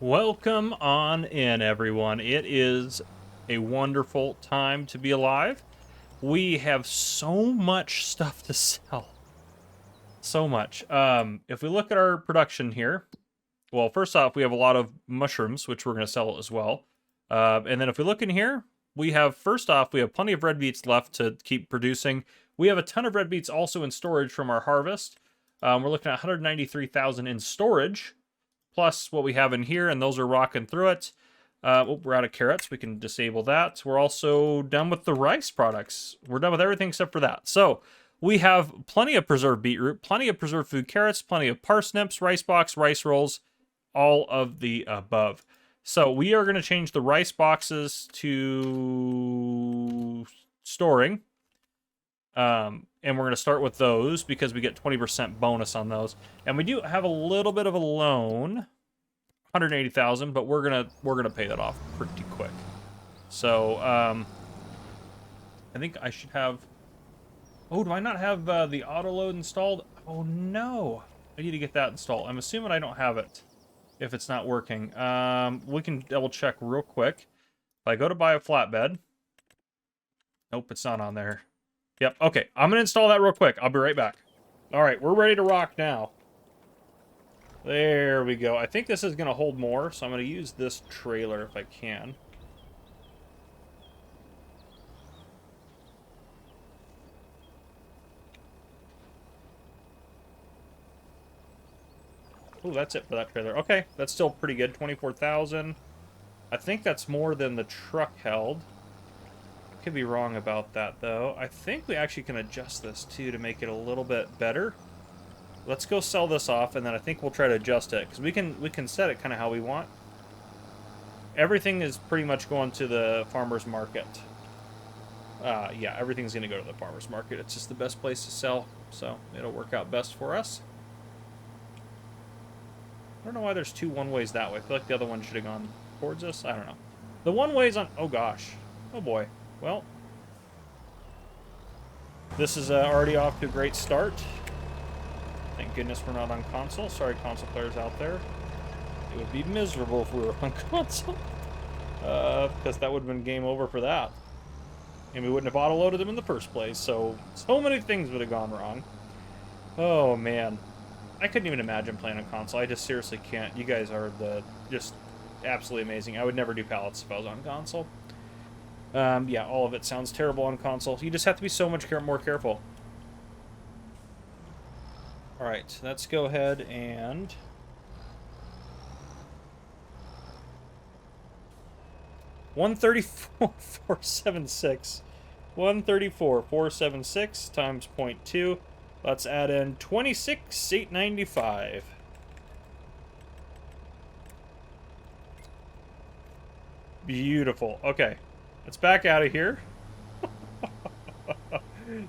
Welcome on in, everyone. It is a wonderful time to be alive. We have so much stuff to sell. So much. If we look at our production here, well, first off, we have a lot of mushrooms, which we're going to sell as well. And then if we look in here, we have, first off, we have plenty of red beets left to keep producing. We have a ton of red beets also in storage from our harvest. We're looking at 193,000 in storage, plus what we have in here, and those are rocking through it. We're out of carrots. We can disable that. We're also done with the rice products. We're done with everything except for that. So we have plenty of preserved beetroot, plenty of preserved food carrots, plenty of parsnips, rice box, rice rolls, all of the above. So we are going to change the rice boxes to storing. And we're going to start with those because we get 20% bonus on those. And we do have a little bit of a loan, 180,000, but we're gonna pay that off pretty quick. So I think I should have. Oh, do I not have the auto load installed? Oh no, I need to get that installed. I'm assuming I don't have it if it's not working. We can double check real quick. If I go to buy a flatbed, nope, it's not on there. Yep, okay. I'm going to install that real quick. I'll be right back. All right, we're ready to rock now. There we go. I think this is going to hold more, so I'm going to use this trailer if I can. Oh, that's it for that trailer. Okay, that's still pretty good. 24,000. I think that's more than the truck held. Could be wrong about that, though. I think we actually can adjust this, too, to make it a little bit better. Let's go sell this off, and then I think we'll try to adjust it, because we can set it kind of how we want. Everything is pretty much going to the farmer's market. Yeah, everything's going to go to the farmer's market. It's just the best place to sell, so it'll work out best for us. I don't know why there's two one-ways that way. I feel like the other one should have gone towards us. I don't know. The one-way's on... Oh, gosh. Oh, boy. Well, this is already off to a great start. Thank goodness we're not on console. Sorry, console players out there. It would be miserable if we were on console. Because that would have been game over for that. And we wouldn't have auto-loaded them in the first place. So many things would have gone wrong. Oh, man. I couldn't even imagine playing on console. I just seriously can't. You guys are just absolutely amazing. I would never do pallets if I was on console. Yeah, all of it sounds terrible on console. You just have to be so much more careful. Alright, let's go ahead and... 134,476. 134,476 times 0.2. Let's add in 26,895. Beautiful. Okay. Let's back out of here.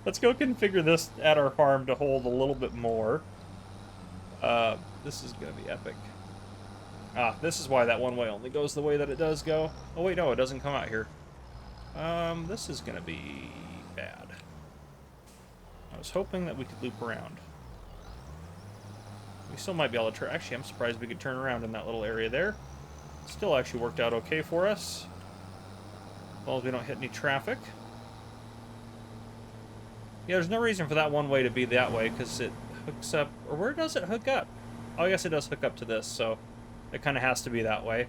Let's go configure this at our farm to hold a little bit more. This is going to be epic. This is why that one way only goes the way that it does go. Oh, wait, no, it doesn't come out here. This is going to be bad. I was hoping that we could loop around. We still might be able to turn... Actually, I'm surprised we could turn around in that little area there. Still actually worked out okay for us. As long as we don't hit any traffic. Yeah, there's no reason for that one way to be that way, because it hooks up... Or where does it hook up? Oh, I guess it does hook up to this, so it kind of has to be that way.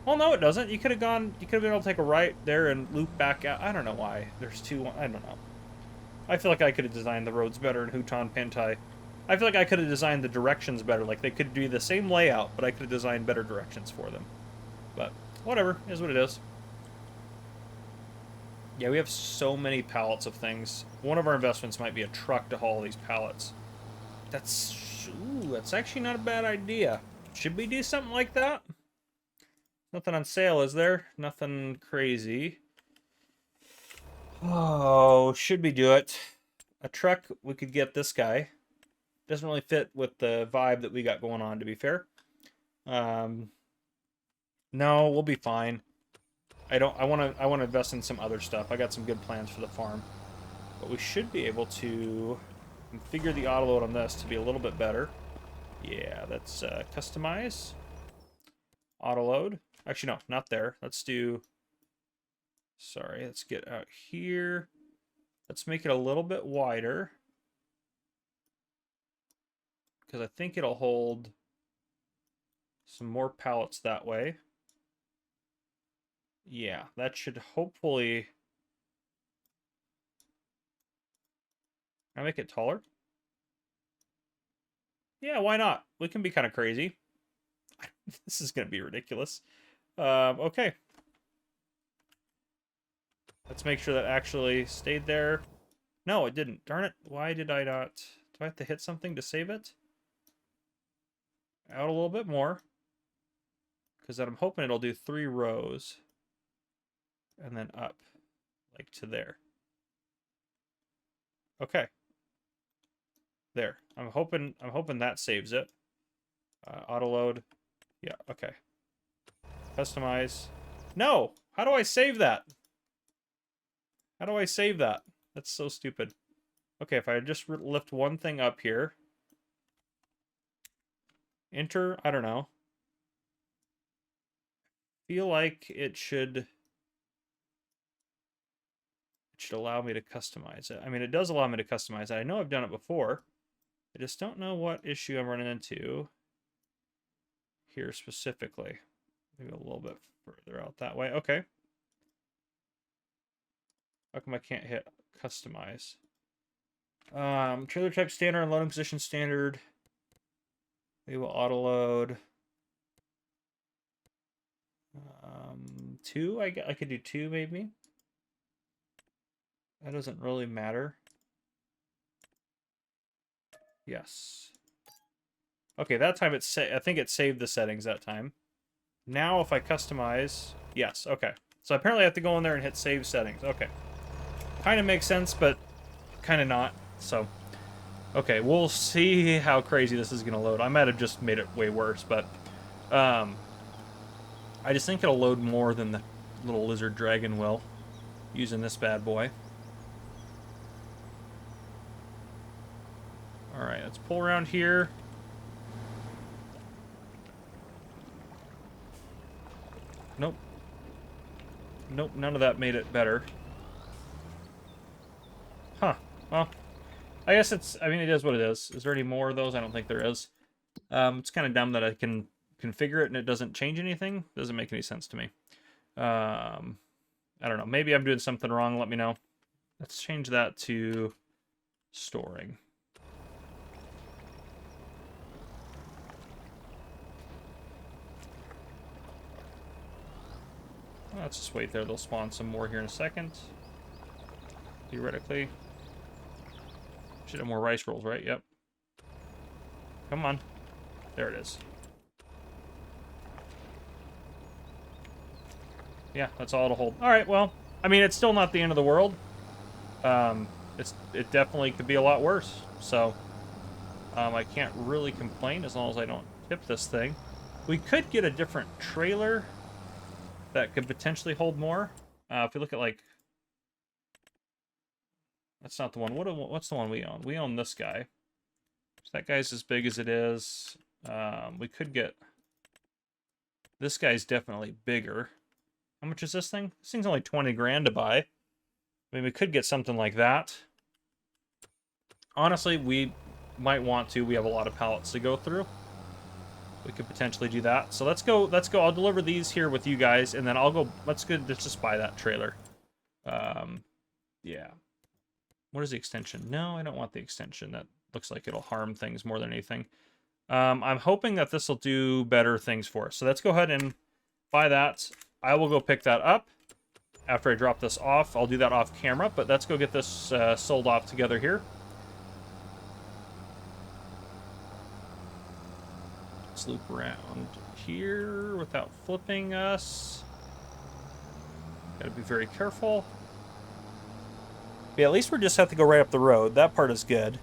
Well, no, it doesn't. You could have gone... You could have been able to take a right there and loop back out. I don't know why. There's two... I don't know. I feel like I could have designed the roads better in Hutan Pantai. I feel like I could have designed the directions better. Like, they could do the same layout, but I could have designed better directions for them. But, whatever. Is what it is. Yeah, we have so many pallets of things. One of our investments might be a truck to haul these pallets. That's actually not a bad idea. Should we do something like that? Nothing on sale, is there? Nothing crazy. Oh, should we do it? A truck, we could get this guy. Doesn't really fit with the vibe that we got going on, to be fair. No, we'll be fine. I want to invest in some other stuff. I got some good plans for the farm. But we should be able to configure the auto load on this to be a little bit better. Yeah, that's customize. Auto load. Actually, no, not there. Let's do... Sorry, let's get out here. Let's make it a little bit wider. Because I think it'll hold some more pallets that way. Yeah, that should hopefully... Can I make it taller? Yeah, why not? We can be kind of crazy. This is going to be ridiculous. Okay. Let's make sure that actually stayed there. No, it didn't. Darn it. Why did I not... Do I have to hit something to save it? Out a little bit more. Because I'm hoping it'll do 3 rows. And then up. Like to there. Okay. There. I'm hoping that saves it. Auto load. Yeah, okay. Customize. No! How do I save that? How do I save that? That's so stupid. Okay, if I just lift one thing up here. Enter, I don't know. Feel like it should allow me to customize it. I mean, it does allow me to customize it. I know I've done it before. I just don't know what issue I'm running into here specifically. Maybe a little bit further out that way. Okay. How come I can't hit customize? Trailer type standard and loading position standard. We will auto load. 2, I could do 2 maybe. That doesn't really matter. Yes. Okay, that time I think it saved the settings that time. Now if I customize, yes, okay. So apparently I have to go in there and hit save settings. Okay. Kind of makes sense, but kind of not. So, okay, we'll see how crazy this is going to load. I might have just made it way worse, but I just think it'll load more than the little lizard dragon will using this bad boy. Alright, let's pull around here. Nope. Nope, none of that made it better. Huh. Well, I guess I mean, it is what it is. Is there any more of those? I don't think there is. It's kind of dumb that I can configure it and it doesn't change anything. Doesn't make any sense to me. I don't know. Maybe I'm doing something wrong. Let me know. Let's change that to storing. Let's just wait there. They'll spawn some more here in a second. Theoretically. Should have more rice rolls, right? Yep. Come on. There it is. Yeah, that's all it'll hold. Alright, well, I mean, it's still not the end of the world. It definitely could be a lot worse. So, I can't really complain as long as I don't tip this thing. We could get a different trailer that could potentially hold more. If we look at, like... That's not the one. What's the one we own? We own this guy. So that guy's as big as it is. We could get... This guy's definitely bigger. How much is this thing? This thing's only 20 grand to buy. I mean, we could get something like that. Honestly, we might want to. We have a lot of pallets to go through. We could potentially do that. So let's go. I'll deliver these here with you guys, and then I'll go. Let's just buy that trailer. Yeah. What is the extension? No, I don't want the extension. That looks like it'll harm things more than anything. I'm hoping that this will do better things for us. So let's go ahead and buy that. I will go pick that up after I drop this off. I'll do that off camera, but let's go get this sold off together here. Let's loop around here without flipping us. Gotta be very careful. But yeah, at least we just have to go right up the road. That part is good.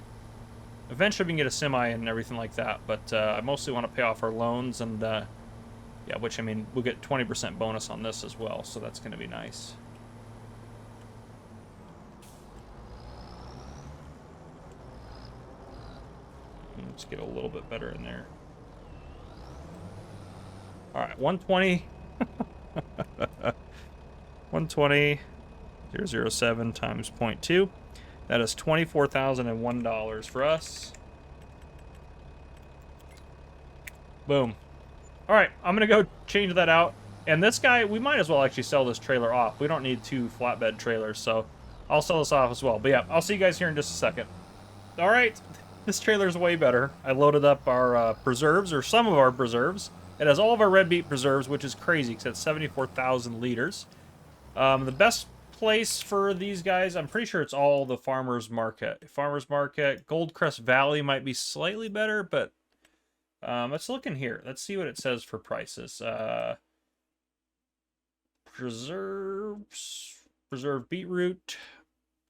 Eventually we can get a semi and everything like that, but I mostly want to pay off our loans and, yeah, which, I mean, we'll get 20% bonus on this as well, so that's going to be nice. Let's get a little bit better in there. All right, 120. 120, 007 times 0.2. That is $24,001 for us. Boom. All right, I'm going to go change that out. And this guy, we might as well actually sell this trailer off. We don't need 2 flatbed trailers, so I'll sell this off as well. But yeah, I'll see you guys here in just a second. All right, this trailer's way better. I loaded up our preserves, or some of our preserves. It has all of our red beet preserves, which is crazy because it's 74,000 liters. The best place for these guys, I'm pretty sure it's all the Farmers Market. Farmers Market, Goldcrest Valley might be slightly better, but let's look in here. Let's see what it says for prices. Preserved beetroot.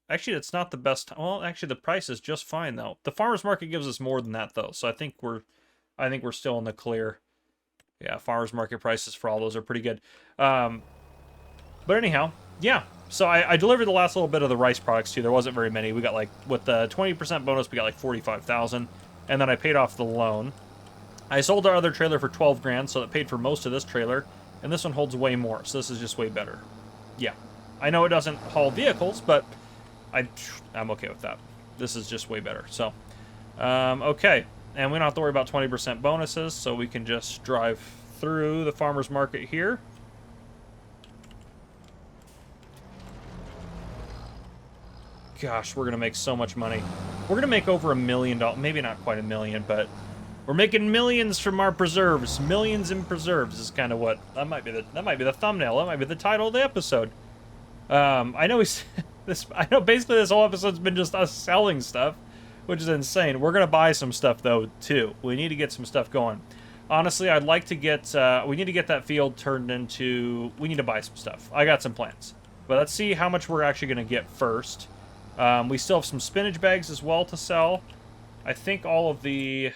Actually, it's not the best. Well, actually, the price is just fine though. The Farmers Market gives us more than that though, so I think we're still in the clear. Yeah, Farmers Market prices for all those are pretty good. But anyhow, yeah. So I delivered the last little bit of the rice products too. There wasn't very many. We got like, with the 20% bonus, we got like 45,000, and then I paid off the loan. I sold our other trailer for 12 grand, so that paid for most of this trailer, and this one holds way more, so this is just way better. Yeah, I know it doesn't haul vehicles, but I'm okay with that. This is just way better. So, okay, and we don't have to worry about 20% bonuses, so we can just drive through the farmer's market here. Gosh, we're gonna make so much money. We're gonna make over $1 million. Maybe not quite $1 million, but we're making millions from our preserves. Millions in preserves is kind of what that might be the thumbnail. That might be the title of the episode. I know I know basically this whole episode's been just us selling stuff, which is insane. We're gonna buy some stuff though too. We need to get some stuff going. Honestly, I'd like to get. We need to get that field turned into. We need to buy some stuff. I got some plans, but let's see how much we're actually gonna get first. We still have some spinach bags as well to sell. I think all the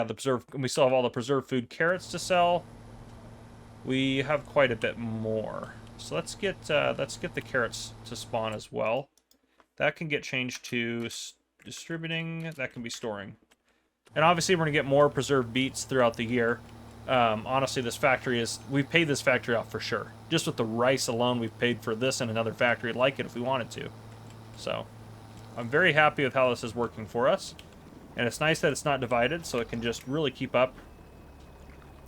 preserved. We still have all the preserved food carrots to sell. We have quite a bit more. So let's get the carrots to spawn as well. That can get changed to distributing. That can be storing. And obviously we're gonna get more preserved beets throughout the year. Honestly, we've paid this factory off for sure. Just with the rice alone, we've paid for this and another factory like it if we wanted to. So I'm very happy with how this is working for us. And it's nice that it's not divided, so it can just really keep up.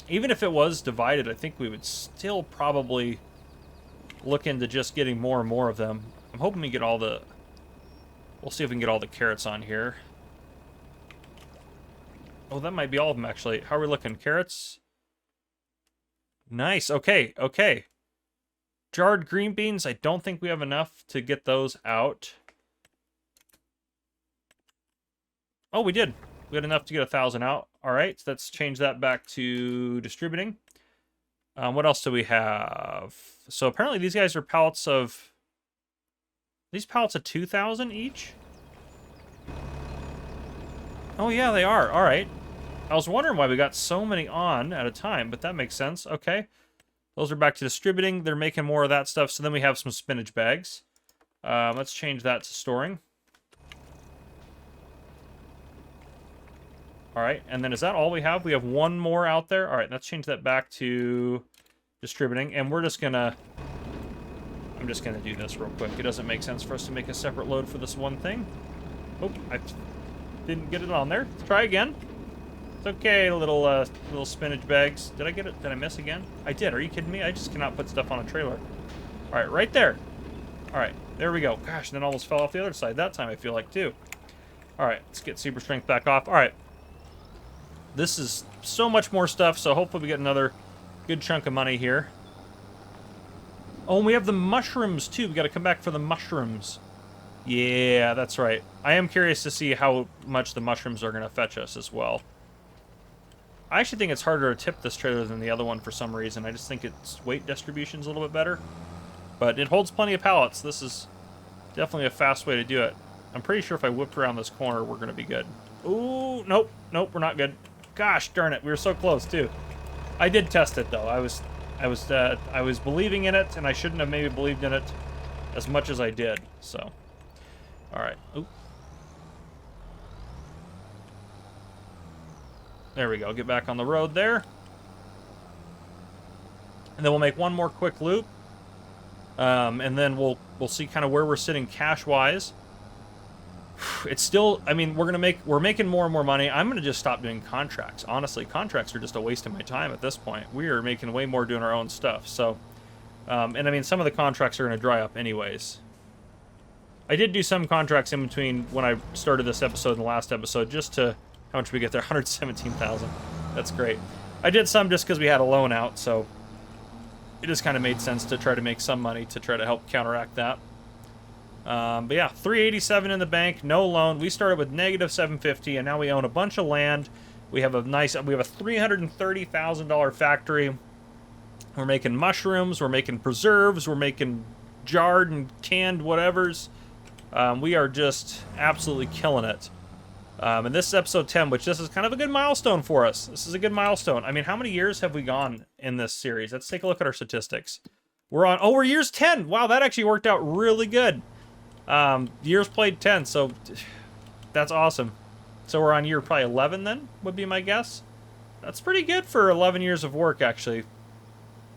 Even if it was divided, I think we would still probably look into just getting more and more of them. I'm hoping we get all the... We'll see if we can get all the carrots on here. Oh, that might be all of them, actually. How are we looking? Carrots? Nice. Okay, okay. Jarred green beans, I don't think we have enough to get those out. Oh, we did. We had enough to get 1,000 out. All right, so let's change that back to distributing. What else do we have? So apparently these guys are pallets of... These pallets of 2,000 each? Oh, yeah, they are. All right. I was wondering why we got so many on at a time, but that makes sense. Okay. Those are back to distributing. They're making more of that stuff, so then we have some spinach bags. Let's change that to storing. All right, and then is that all we have? We have one more out there. All right, let's change that back to distributing, and we're just gonna... I'm just gonna do this real quick. It doesn't make sense for us to make a separate load for this one thing. Oh, I didn't get it on there. Let's try again. It's okay, little spinach bags. Did I get it? Did I miss again? I did. Are you kidding me? I just cannot put stuff on a trailer. All right, right there. All right, there we go. Gosh, and then almost fell off the other side that time, I feel like, too. All right, let's get super strength back off. All right. This is so much more stuff, so hopefully we get another good chunk of money here. Oh, and we have the mushrooms, too. We got to come back for the mushrooms. Yeah, that's right. I am curious to see how much the mushrooms are going to fetch us as well. I actually think it's harder to tip this trailer than the other one for some reason. I just think its weight distribution's a little bit better. But it holds plenty of pallets. This is definitely a fast way to do it. I'm pretty sure if I whipped around this corner, we're going to be good. Ooh, nope. Nope, we're not good. Gosh darn it, we were so close too. I did test it though. I was believing in it, and I shouldn't have maybe believed in it as much as I did. So, all right. Oop. There we go. Get back on the road there. And then we'll make one more quick loop. And then we'll see kind of where we're sitting cash-wise. It's still, I mean, we're making more and more money. I'm gonna just stop doing contracts. Honestly, contracts are just a waste of my time at this point. We are making way more doing our own stuff. So, and I mean, some of the contracts are gonna dry up anyways. I did do some contracts in between when I started this episode and the last episode, just to, how much we get there? 117,000. That's great. I did some just because we had a loan out, so it just kind of made sense to try to make some money to try to help counteract that. But yeah, 387 in the bank, no loan. We started with negative 750, and now we own a bunch of land. We have a $330,000 factory. We're making mushrooms, we're making preserves, we're making jarred and canned whatevers. We are just absolutely killing it. And this is episode 10, which this is kind of a good milestone for us. This is a good milestone. I mean, how many years have we gone in this series? Let's take a look at our statistics. We're years 10. Wow, that actually worked out really good. Years played 10, so that's awesome. So we're on year probably 11 then, would be my guess. That's pretty good for 11 years of work, actually.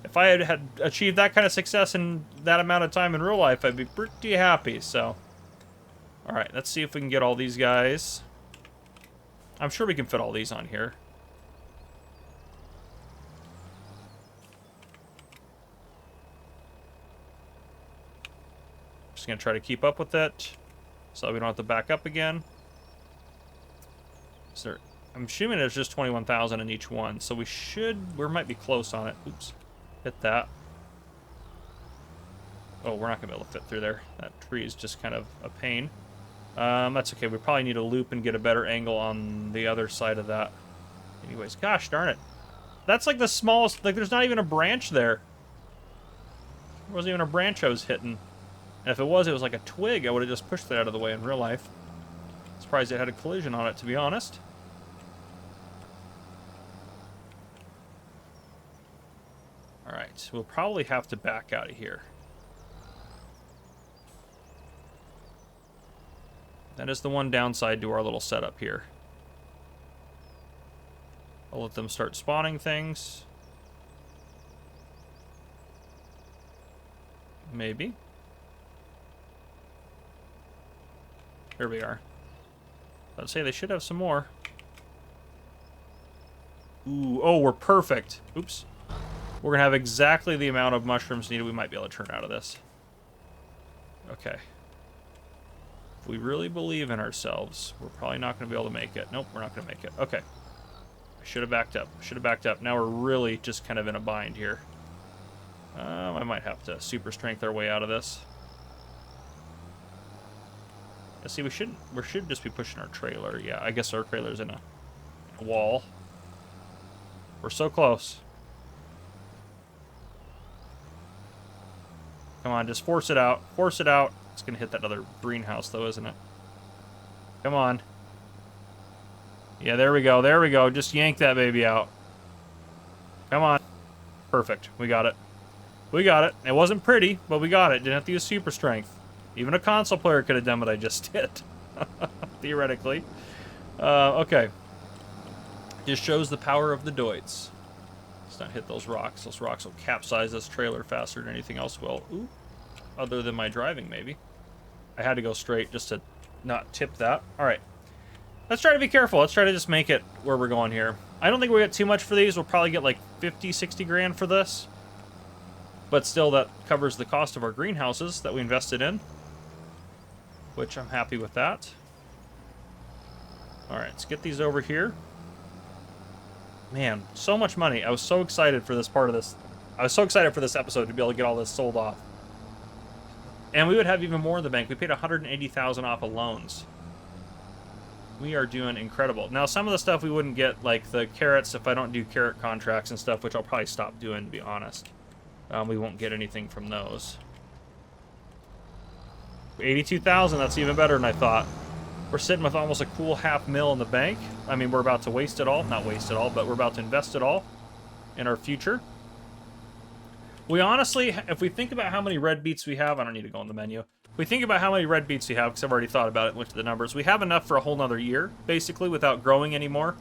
If I had achieved that kind of success in that amount of time in real life, I'd be pretty happy, so. Alright, let's see if we can get all these guys. I'm sure we can fit all these on here. Just gonna try to keep up with it so we don't have to back up again. I'm assuming there's just 21,000 in each one, so we might be close on it. Oops, hit that. Oh, we're not gonna be able to fit through there. That tree is just kind of a pain. That's okay. We probably need a loop and get a better angle on the other side of that. Anyways, gosh darn it. That's like the smallest, like there's not even a branch there. There wasn't even a branch I was hitting. And if it was like a twig, I would have just pushed that out of the way in real life. Surprised it had a collision on it, to be honest. Alright, we'll probably have to back out of here. That is the one downside to our little setup here. I'll let them start spawning things. Maybe. Here we are. I'd say they should have some more. Ooh, oh, we're perfect. Oops. We're gonna have exactly the amount of mushrooms needed. We might be able to turn out of this. Okay. If we really believe in ourselves, we're probably not going to be able to make it. Nope, we're not going to make it. Okay. I should have backed up. Should have backed up. Now we're really just kind of in a bind here. I might have to super strength our way out of this. Let's see, we should just be pushing our trailer. Yeah, I guess our trailer's in a wall. We're so close. Come on, just force it out. Force it out. It's going to hit that other greenhouse, though, isn't it? Come on. Yeah, there we go. There we go. Just yank that baby out. Come on. Perfect. We got it. We got it. It wasn't pretty, but we got it. Didn't have to use super strength. Even a console player could have done what I just did. Theoretically. Okay. Just shows the power of the Deutz. Let's not hit those rocks. Those rocks will capsize this trailer faster than anything else will. Ooh. Other than my driving, maybe. I had to go straight just to not tip that. Alright. Let's try to be careful. Let's try to just make it where we're going here. I don't think we'll get too much for these. We'll probably get like 50, 60 grand for this. But still, that covers the cost of our greenhouses that we invested in. Which I'm happy with that. Alright, let's get these over here. Man, so much money. I was so excited for this part of this. I was so excited for this episode to be able to get all this sold off. And we would have even more in the bank. We paid $180,000 off of loans. We are doing incredible. Now, some of the stuff we wouldn't get, like the carrots, if I don't do carrot contracts and stuff, which I'll probably stop doing, to be honest. We won't get anything from those. 82,000, that's even better than I thought. We're sitting with almost a cool $500,000 in the bank. I mean, we're about to waste it all. Not waste it all, but we're about to invest it all in our future. We honestly, if we think about how many red beets we have, I don't need to go in the menu. If we think about how many red beets we have, because I've already thought about it and looked at the numbers, we have enough for a whole nother year, basically, without growing anymore.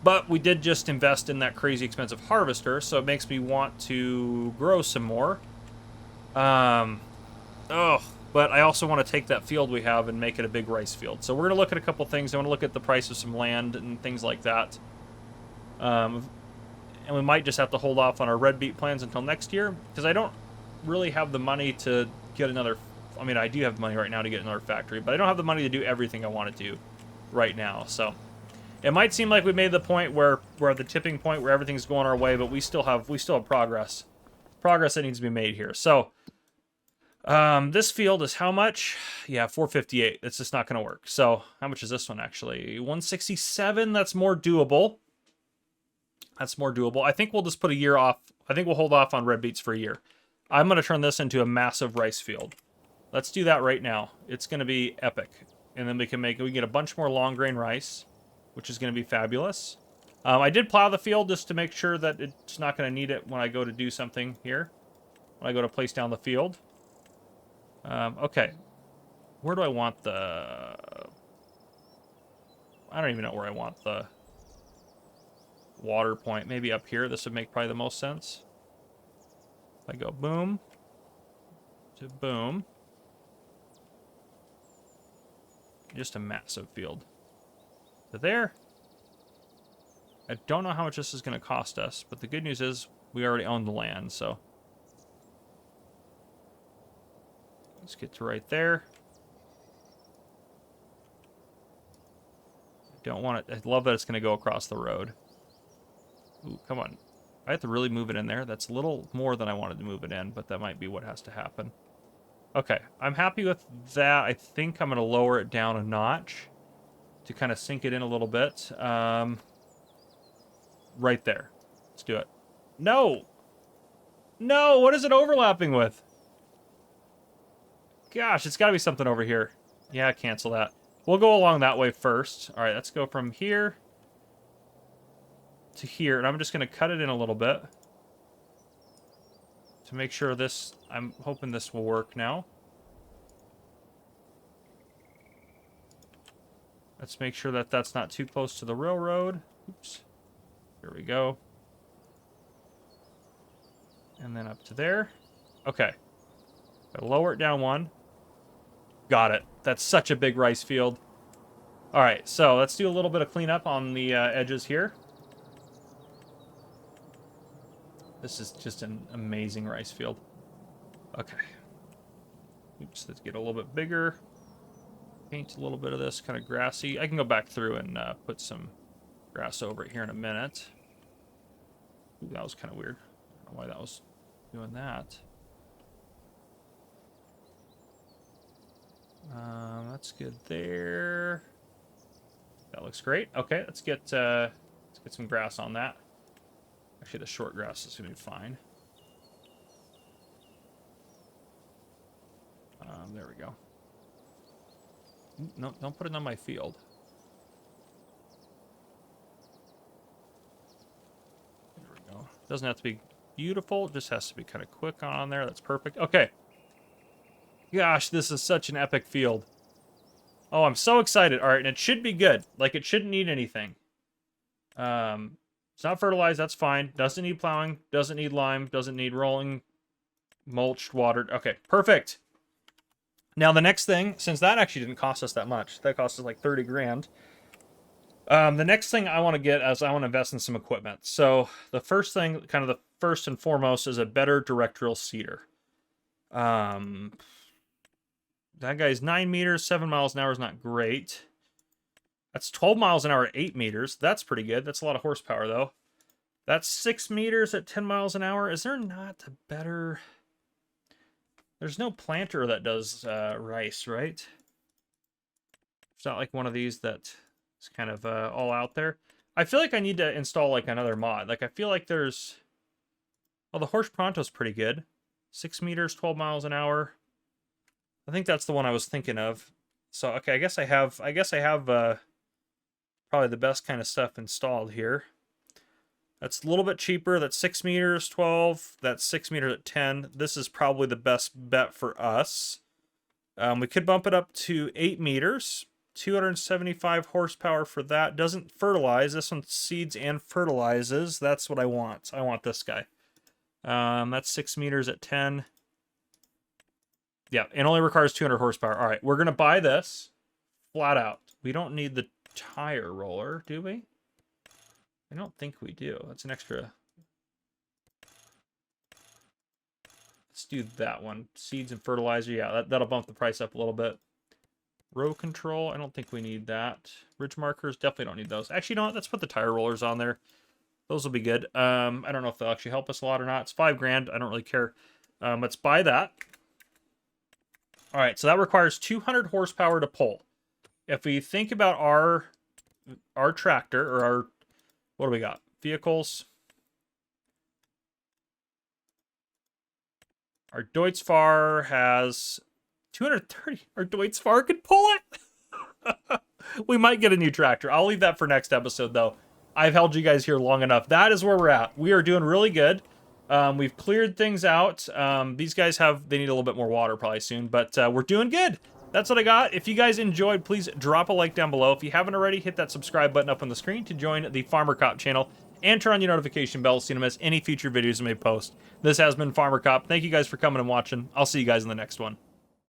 But we did just invest in that crazy expensive harvester, so it makes me want to grow some more. Oh, but I also want to take that field we have and make it a big rice field. So we're going to look at a couple things. I want to look at the price of some land and things like that. And we might just have to hold off on our red beet plans until next year, because I don't really have the money to get another... I mean, I do have money right now to get another factory, but I don't have the money to do everything I want to do right now. So it might seem like we made the point where we're at the tipping point where everything's going our way, but we still have progress that needs to be made here. So this field is how much? Yeah, 458. It's just not going to work. So how much is this one actually? 167. That's more doable. That's more doable. I think we'll just put a year off. I think we'll hold off on red beets for a year. I'm going to turn this into a massive rice field. Let's do that right now. It's going to be epic. And then we can get a bunch more long grain rice, which is going to be fabulous. I did plow the field just to make sure that it's not going to need it when I go to do something here. When I go to place down the field. Okay. Where do I want the... I don't even know where I want the water point. Maybe up here. This would make probably the most sense. If I go boom to boom. Just a massive field. To there. I don't know how much this is going to cost us, but the good news is we already own the land, so... Let's get to right there. I don't want it. I love that it's going to go across the road. Ooh, come on. I have to really move it in there. That's a little more than I wanted to move it in, but that might be what has to happen. Okay, I'm happy with that. I think I'm going to lower it down a notch to kind of sink it in a little bit. Right there. Let's do it. No! No! What is it overlapping with? Gosh, it's got to be something over here. Yeah, cancel that. We'll go along that way first. All right, let's go from here to here. And I'm just going to cut it in a little bit to make sure this... I'm hoping this will work now. Let's make sure that that's not too close to the railroad. Oops. Here we go. And then up to there. Okay. Gotta lower it down one. Got it. That's such a big rice field. All right, so let's do a little bit of cleanup on the edges here. This is just an amazing rice field. Okay. Oops, let's get a little bit bigger. Paint a little bit of this kind of grassy. I can go back through and put some grass over it here in a minute. Ooh, that was kind of weird. I don't know why that was doing that. That's good there. That looks great. Okay, let's get some grass on that. Actually, the short grass is gonna be fine. There we go. No, don't put it on my field. There we go. Doesn't have to be beautiful. It just has to be kind of quick on there. That's perfect. Okay. Gosh, this is such an epic field. Oh, I'm so excited. All right, and it should be good. Like, it shouldn't need anything. It's not fertilized. That's fine. Doesn't need plowing. Doesn't need lime. Doesn't need rolling, mulched, watered. Okay, perfect. Now, the next thing, since that actually didn't cost us that much, that cost us like 30 grand. The next thing I want to get is I want to invest in some equipment. So the first thing, kind of the first and foremost, is a better directional seeder. That guy's 9 meters, 7 miles an hour is not great. That's 12 miles an hour at 8 meters. That's pretty good. That's a lot of horsepower, though. That's 6 meters at 10 miles an hour. Is there not a better... There's no planter that does rice, right? It's not like one of these that is kind of all out there. I feel like I need to install like another mod. Like I feel like there's... Oh, the Horse Pronto's pretty good. 6 meters, 12 miles an hour. I think that's the one I was thinking of. So, okay, I guess I have probably the best kind of stuff installed here. That's a little bit cheaper. That's 6 meters, 12. That's 6 meters at 10. This is probably the best bet for us. We could bump it up to 8 meters. 275 horsepower for that. Doesn't fertilize. This one seeds and fertilizes. That's what I want. I want this guy. That's 6 meters at 10. Yeah, it only requires 200 horsepower. All right, we're going to buy this flat out. We don't need the tire roller, do we? I don't think we do. That's an extra. Let's do that one. Seeds and fertilizer. Yeah, that'll bump the price up a little bit. Row control. I don't think we need that. Ridge markers. Definitely don't need those. Actually, no, let's put the tire rollers on there. Those will be good. I don't know if they'll actually help us a lot or not. It's $5 grand. I don't really care. Let's buy that. All right, so that requires 200 horsepower to pull. If we think about our tractor, or our, what do we got? Vehicles. Our Deutz-Fahr has 230. Our Deutz-Fahr could pull it. We might get a new tractor. I'll leave that for next episode, though. I've held you guys here long enough. That is where we're at. We are doing really good. We've cleared things out. These guys they need a little bit more water probably soon, but we're doing good. That's what I got. If you guys enjoyed, please drop a like down below. If you haven't already, hit that subscribe button up on the screen to join the Farmer Cop channel and turn on your notification bell so you don't miss any future videos I may post. This has been Farmer Cop. Thank you guys for coming and watching. I'll see you guys in the next one.